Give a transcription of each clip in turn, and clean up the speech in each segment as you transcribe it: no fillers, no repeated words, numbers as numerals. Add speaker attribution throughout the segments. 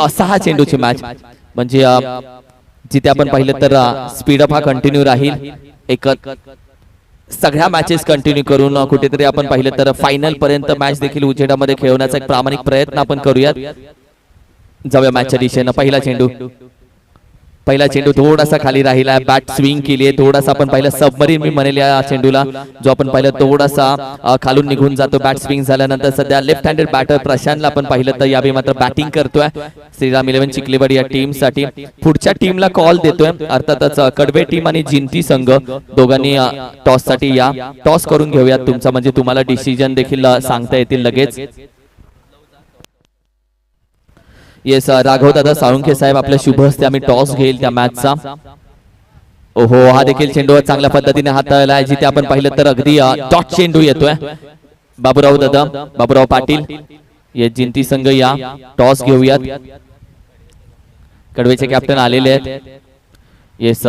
Speaker 1: 6 चेंडूची match म्हणजे जिथे आपण पाहिलं तर स्पीडअप हा कंटिन्यू राहील. एक सगळ्या मॅचेस कंटिन्यू करून कुठेतरी आपण पाहिलं तर फायनल पर्यंत मॅच देखील उजेडामध्ये खेळवण्याचा एक प्रामाणिक प्रयत्न आपण करूयात. जाऊया मॅचच्या दिशेनं. पहिला चेंडू थोडासा खाली राहिला, बॅट स्विंग केली आहे थोडासा. आपण पाहिलं सबमरीन मी म्हणेल या चेंडूला, जो आपण पाहिलं थोडासा खालून निघून जातो बॅट स्विंग झाल्यानंतर. सध्या लेफ्ट हँडेड बॅटर प्रशांतला आपण पाहिलं तर यावेळी मात्र बॅटिंग करतोय श्रीराम 11 चिखलीवाडी या टीम साठी. पुढच्या टीमला कॉल देतोय अर्थातच कडवे टीम आणि जिंती संघ दोघांनी टॉस साठी या. टॉस करून घेऊयात तुमचा, म्हणजे तुम्हाला डिसिजन देखील सांगता येतील लगेच. येस राघव दादा साळुंखे साहेब आपल्या शुभ हस्ते आम्ही टॉस घेईल त्या मॅचचा. ओहो, हा देखील चेंडू चांगल्या पद्धतीने हाताळला आहे. जिथे आपण पाहिलं तर अगदी डॉट चेंडू येतोय. बाबूराव दादा, बाबूराव पाटील ये जिंती संघ या. टॉस घेऊयात. कडवेचे कॅप्टन आलेले आहेत. येस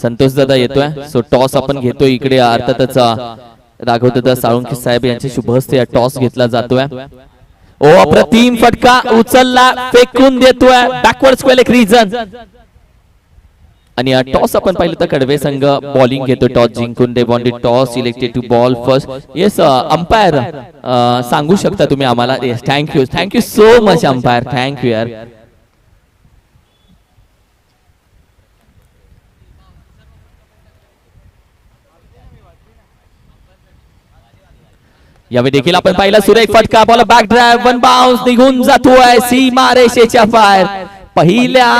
Speaker 1: संतोष दादा येतोय. सो टॉस आपण घेतोय इकडे. अर्थातच राघव दादा साळुंखे साहेब यांच्या शुभ हस्ते टॉस घेतला जातोय. ओ अप्रतिम फटका उचलला, फेकून देतोय बॅकवर्ड स्क्वेअर एक रीजन. आणि टॉस आपण पाहिलं तर कडवे संघ बॉलिंग घेतो. टॉस जिंकून they wanted toss selected to bowl first. Yes umpire सांगू शकता तुम्ही आम्हाला. Yes thank you so much umpire, thank you यार. यावेळी देखील आपण पाहिला सुरेख फटका, ball back drive, one bounce निघून जातोय सीमा रेषेच्या बाहेर. पहिल्या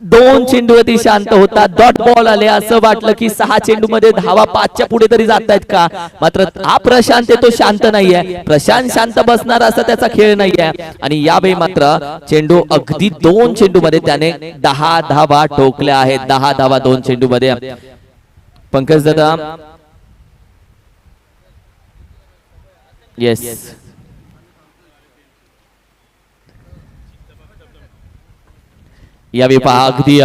Speaker 1: 2 चेंडूवरती शांत होता, डॉट बॉल आले. असं वाटलं की 6 चेंडू मध्ये धावा 5च्या पुढे तरी जात आहेत का, मात्र हा प्रशांत तो शांत नाहीये. प्रशांत शांत बसणार असा त्याचा खेळ नाहीये. आणि यावेळी मात्र चेंडू अगदी 2 चेंडू मध्ये त्याने 10 धावा ठोकल्या आहेत. 10 धावा 2 चेंडू मध्ये. पंकज दादा येस यावेळी पहा अगदी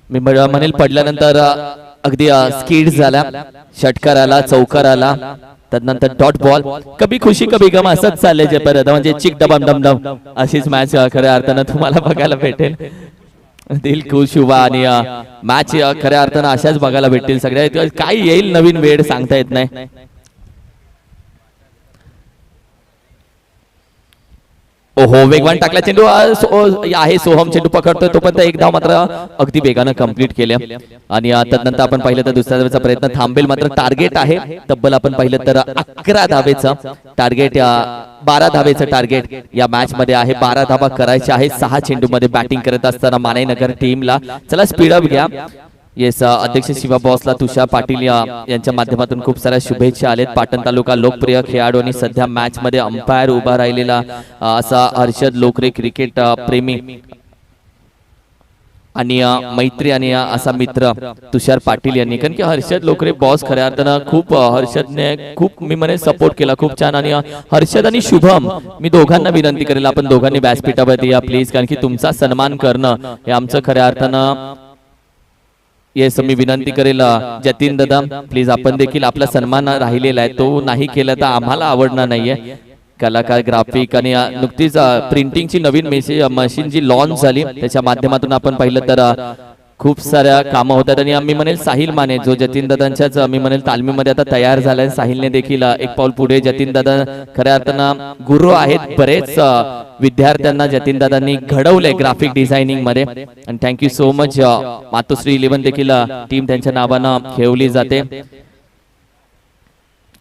Speaker 1: मी म्हणेल पडल्यानंतर अगदी स्किड झाला, षटकार आला, चौकार आला, त्यानंतर डॉट बॉल. कभी खुशी कभी गम असंच चाललंय जे परत, म्हणजे चिक डबम डम अशीच मॅच खऱ्या अर्थानं तुम्हाला बघायला भेटेल. दिल खुश हुआ आणि मॅच खऱ्या अर्थानं अशाच बघायला भेटतील सगळ्या. काय येईल नवीन वेळ सांगता येत नाही. ओहो, वेगवान टाकला चेंडू आहे. सोहम चेंडू पकडतोय तो, पण एक धाव मात्र अगदी वेगानं कंप्लीट केल्या. आणि त्यानंतर आपण पाहिलं तर दुसऱ्या धावेचा प्रयत्न थांबेल, मात्र टार्गेट आहे तब्बल आपण पाहिलं तर 11 धावेचं टार्गेट, 12 धावेचं टार्गेट या मॅच मध्ये आहे. 12 धावा करायच्या आहे 6 चेंडू मध्ये बॅटिंग करत असताना मानेनगर टीमला. चला स्पीडअप घ्या. येस अध्यक्ष शिवा बॉसला तुषार पाटील यांच्या माध्यमातून खूप साऱ्या शुभेच्छा आलेत. पाटण तालुका लोकप्रिय खेळाडू आणि सध्या मॅच मध्ये अंपायर उभा राहिलेला असा हर्षद लोकरे, क्रिकेट प्रेमी आणि मैत्री आणि असा मित्र तुषार पाटील यांनी. कारण की हर्षद लोकरे बॉस खऱ्या अर्थानं खूप हर्षदने खूप मी म्हणे सपोर्ट केला, खूप छान. आणि हर्षद आणि शुभम मी दोघांना विनंती करेल आपण दोघांनी व्यासपीठावरती या प्लीज, कारण की तुमचा सन्मान करणं हे आमचं खऱ्या अर्थानं. येस मी विनंती करेल जतीन दादा प्लीज, आपण देखील आपला सन्मान राहिलेला आहे, तो नाही केला तर आम्हाला आवडणार नाहीये. कलाकार ग्राफिक आणि नुकतीच प्रिंटिंगची नवीन मशीन जी लॉन्च झाली त्याच्या माध्यमातून आपण पाहिलं तर खूप साऱ्या कामं होतात. आणि आम्ही म्हणेल साहिल माने जो जतीन दादांच्याच मी म्हणेल तालमीमध्ये आता तयार झालाय. साहिलने देखील एक पाऊल पुढे. जतीन दादा खऱ्या अर्थानं गुरु आहेत. बरेच विद्यार्थ्यांना जतीन दादांनी घडवले ग्राफिक डिझायनिंग मध्ये. आणि थँक्यू सो मच. मातोश्री 11 देखील टीम त्यांच्या नावानं खेळवली जाते.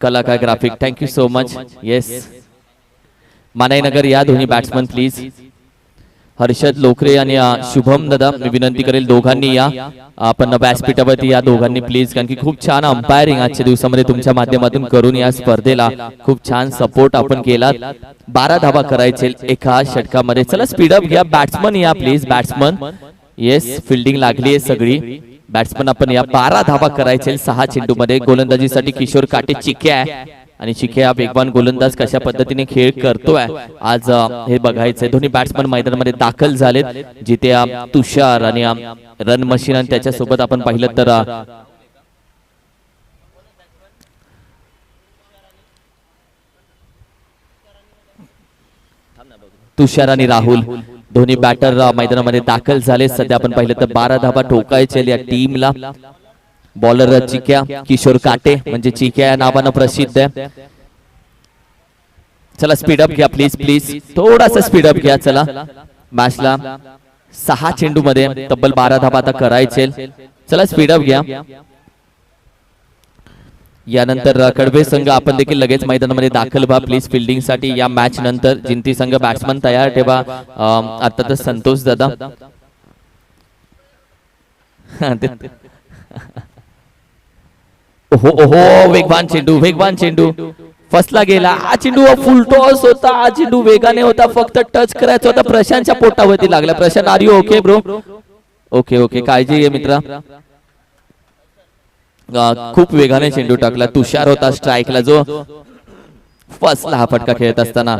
Speaker 1: कलाकार graphic thank you so much. Yes मानाईनगर या दोन्ही बॅट्समन प्लीज. हर्षद लोकरे आणि शुभम दादा मी विनंती करेल दोघांनी या आपण व्यासपीठावरती या दोघांनी प्लीज, कारण की खूप छान अंपायरिंग आजच्या दिवसामध्ये तुमच्या माध्यमातून करून या स्पर्धेला खूप छान सपोर्ट आपण केला. 12 धावा करायचे एका षटकामध्ये. चला स्पीडअप घ्या. बॅट्समन या प्लीज, बॅट्समन. येस फिल्डिंग लागली आहे सगळी. बॅट्समन आपण या 12 धावा करायचे 6 चेंडू मध्ये. गोलंदाजीसाठी किशोर काटे चिक्या आणि चिके हा वेगवान गोलंदाज कशा पद्धतीने खेळ करतोय आज हे बघायचंय. दोन्ही बॅट्समन मैदानामध्ये दाखल झालेत, जिथे तुषार आणि रन मशीन आणि त्याच्यासोबत आपण पाहिलं तर तुषार आणि राहुल दोन्ही बॅटर मैदानामध्ये दाखल झाले. सध्या आपण पाहिलं तर 12 धावा ठोकायचे या टीमला. बॉलर चिक्या किशोर काटे म्हणजे चिक्या या नावानं प्रसिद्ध आहे. चला स्पीडअप घ्या प्लीज प्लीज, थोडासा स्पीडअप घ्या. चला मॅचला 6 चेंडू मध्ये तब्बल 12 धावा आता करायचे. चला स्पीडअप घ्या. यानंतर कडवे संघ आपण देखील लगेच मैदानामध्ये दाखल व्हा प्लीज फिल्डिंग साठी. या मॅच नंतर जिंती संघ बॅट्समन तयार ठेवा. अर्थातच संतोष दादा ओहो ओहो, वेगवान चेंडू फसला गेला. हा चेंडू फुल टॉस होता. हा चेंडू वेगाने होता, फक्त टच करायचा होता. प्रशांतच्या पोटावरती लागला. Prashant are you okay bro? Okay okay, काळजी घे मित्रा. खूप वेगाने चेंडू टाकला. तुषार होता स्ट्राईकला जो फसला हा फटका खेळत असताना.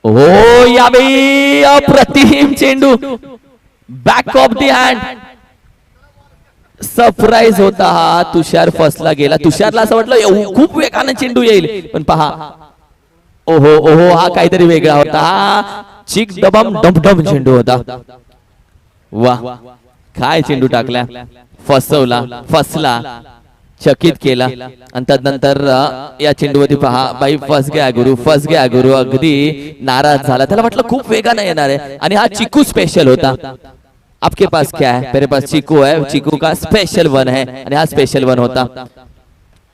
Speaker 1: हो यावेळी अप्रतिम चेंडू back of the hand. Surprise होता हा. तुषार फसला गेला. तुषारला असं वाटलं खूप वेगाने चेंडू येईल, पण पहा ओहो ओहो, हा काहीतरी वेगळा होता. हा चिक डबम डमडम चेंडू होता. वा काय चेंडू टाकला, फसवला, फसला, चकित केला. आणि त्यानंतर या चेंडूवरती पहा बाई फस गया गुरु अगदी नाराज झाला. त्याला वाटलं खूप वेगाने येणार आहे आणि हा चिकू स्पेशल होता. आपके पास क्या है? मेरे पास चीकू है. चीकू का स्पेशल वन है आणि हा स्पेशल वन होता.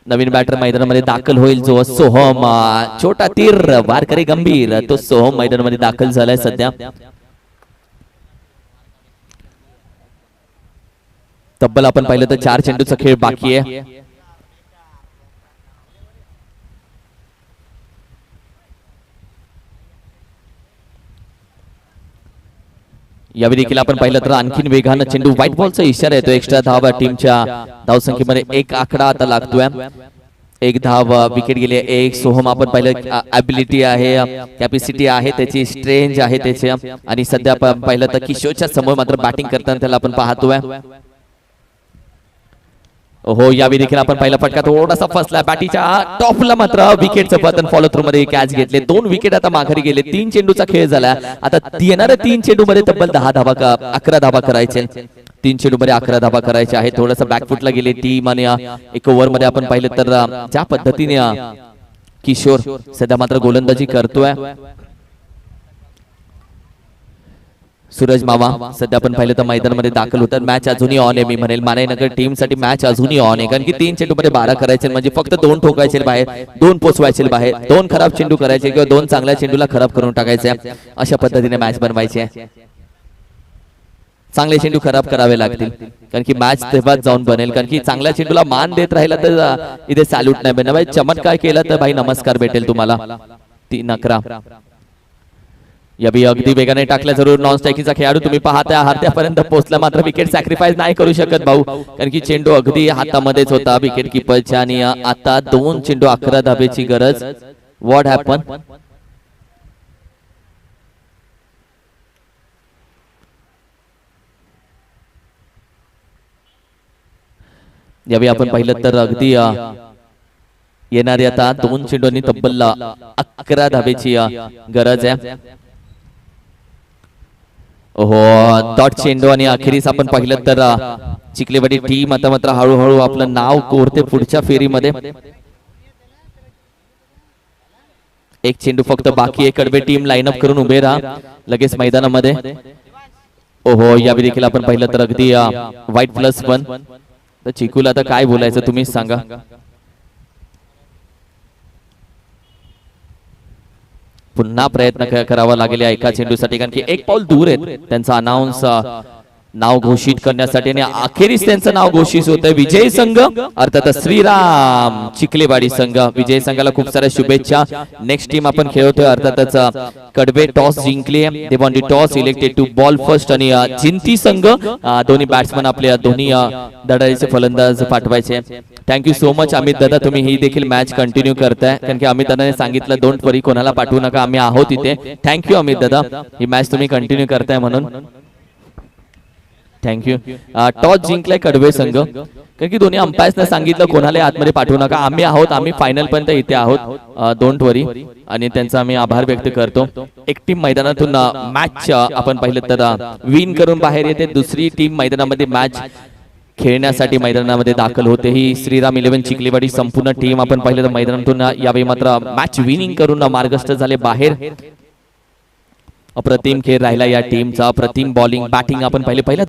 Speaker 1: नवीन बॅटर मैदानामध्ये दाखल होईल जो सोहम. छोटा तीर वारकरी गंभीर, तो सोहम मैदानामध्ये दाखल झालाय सध्या. तब्बल आपण पाहिलं तर 4 चेंडूचा खेळ बाकी आहे. यावेळी देखील आपण पाहिलं तर आणखीन वेगानं चेंडू व्हाईट बॉलचा इशारा येतो. एक्स्ट्रा धावा टीमच्या धावसंख्येमध्ये 1 आकडा आता लागतोय. 1 धाव विकेट गेली. 1 सोहम आपण पाहिलं ॲबिलिटी आहे, कॅपॅसिटी आहे त्याची, स्ट्रेंज आहे त्याची. आणि सध्या आपण पाहिलं तर किशोरच्या समोर मात्र बॅटिंग करताना त्याला आपण पाहतोय. हो यावेळी देखील आपण पहिला फटका थोडासा फसला. बॅटीच्या टॉपला मात्र विकेटचं पतन फॉलो थ्रू मध्ये कॅच घेतले. 2 विकेट आता माघारी गेले. 3 चेंडूचा खेळ झाला. आता येणाऱ्या 3 चेंडू मध्ये तब्बल 11 धावा करायचे. 3 चेंडू मध्ये 11 धावा करायचे आहे. थोडंसं बॅकफुटला गेले टीम आणि 1 ओव्हर मध्ये आपण पाहिलं तर ज्या पद्धतीने किशोर सध्या मात्र गोलंदाजी करतोय. सूरज मामा सध्या आपण पाहिलं तर मैदानामध्ये दाखल होतात. मॅच अजूनही ऑन आहे. मी म्हणेल मानेनगर टीम साठी मॅच अजूनही ऑन आहे, कारण की 3 चेंडू मध्ये 12 करायचे म्हणजे फक्त 2 ठोकायचे बाहेर, 2 पोचवायचे बाहेर, 2 खराब चेंडू करायचे किंवा 2 चांगल्या चेंडूला खराब करून टाकायचे. अशा पद्धतीने मॅच बनवायची आहे. चांगले चेंडू खराब करावे लागतील, कारण की मॅच तेव्हाच जाऊन बनेल. कारण की चांगल्या चेंडूला मान देत राहिला तर इथे सॅल्यूट नाही भेटणार भाई. चमत्कार केला तर भाई नमस्कार भेटेल तुम्हाला. 3-11 यावी अगदी वेगाने टाकल्या. जरूर नॉन स्ट्रायकिंगचा खेळाडू तुम्ही पाहता हारत्यापर्यंत पोहोचला, मात्र विकेट सॅक्रिफाईस नाही करू शकत भाऊ, कारण की चेंडू अगदी हातामध्येच होता विकेट किपरच्या. आणि आता 2 चेंडू 11 धावेची गरज. What happen? यावेळी आपण पाहिलं तर अगदी येणारी आता 2 चेंडूंनी तब्बल 11 धावेची गरज आहे. हो डॉट चेंडू. आणि अखेरीस आपण पाहिलं तर चिखलेवाडी टीम आता मात्र हळूहळू आपलं नाव कोरते पुढच्या फेरीमध्ये. 1 चेंडू फक्त बाकी आहे. कडवे टीम लाईनअप करून उभे राहा लगेच मैदानामध्ये. ओहो यावेळी देखील आपण पाहिलं तर अगदी व्हाईट +1. तर चिकूला आता काय बोलायचं तुम्हीच सांगा. पुन्हा प्रयत्न करावा लागेल या एका चेंडूसाठी, कारण की 1 पाऊल दूर आहेत त्यांचा अनाउन्स नाव घोषित करण्यासाठी. आणि अखेरीस त्यांचं नाव घोषित होतं. विजय संघ अर्थात श्रीराम चिखलेवाडी संघ. विजय संघाला खूप साऱ्या शुभेच्छा. नेक्स्ट टीम आपण खेळतोय अर्थातच कडवे. टॉस जिंकले. They won the toss, elected to bowl first. आणि जिंती संघ दोन्ही बॅट्समन आपल्या दोन्ही धडाडीचे फलंदाज पाठवायचे. थँक्यू सो मच अमित दादा, तुम्ही ही देखील मॅच कंटिन्यू करताय, कारण की अमित दादाने सांगितलं डोंट वरी कोणाला पाठवू नका, आम्ही आहोत इथे. थँक्यू अमित दादा, ही मॅच तुम्ही कंटिन्यू करताय म्हणून थँक्यू. टॉस जिंकलाय कडवे संघ. कारण की दोन्ही अंपायर्सने सांगितलं कोणाला आतमध्ये पाठवू नका, आम्ही आहोत, आम्ही फायनल पर्यंत इथे आहोत, डोंट वरी. आणि त्यांचा आम्ही आभार व्यक्त करतो. एक टीम मैदानातून मॅच आपण पाहिलं तर विन करून बाहेर येते, दुसरी टीम मैदानामध्ये मॅच खेळण्यासाठी मैदानामध्ये दाखल होते. ही श्रीराम 11 चिखलीवाडी संपूर्ण टीम आपण पाहिलं तर मैदानातून यावेळी मात्र मॅच विनिंग करून मार्गस्थ झाले बाहेर. अप्रतिम खेळ राहिला या टीमचा, अप्रतिम बॉलिंग बॅटिंग आपण पाहिले. पहिल्या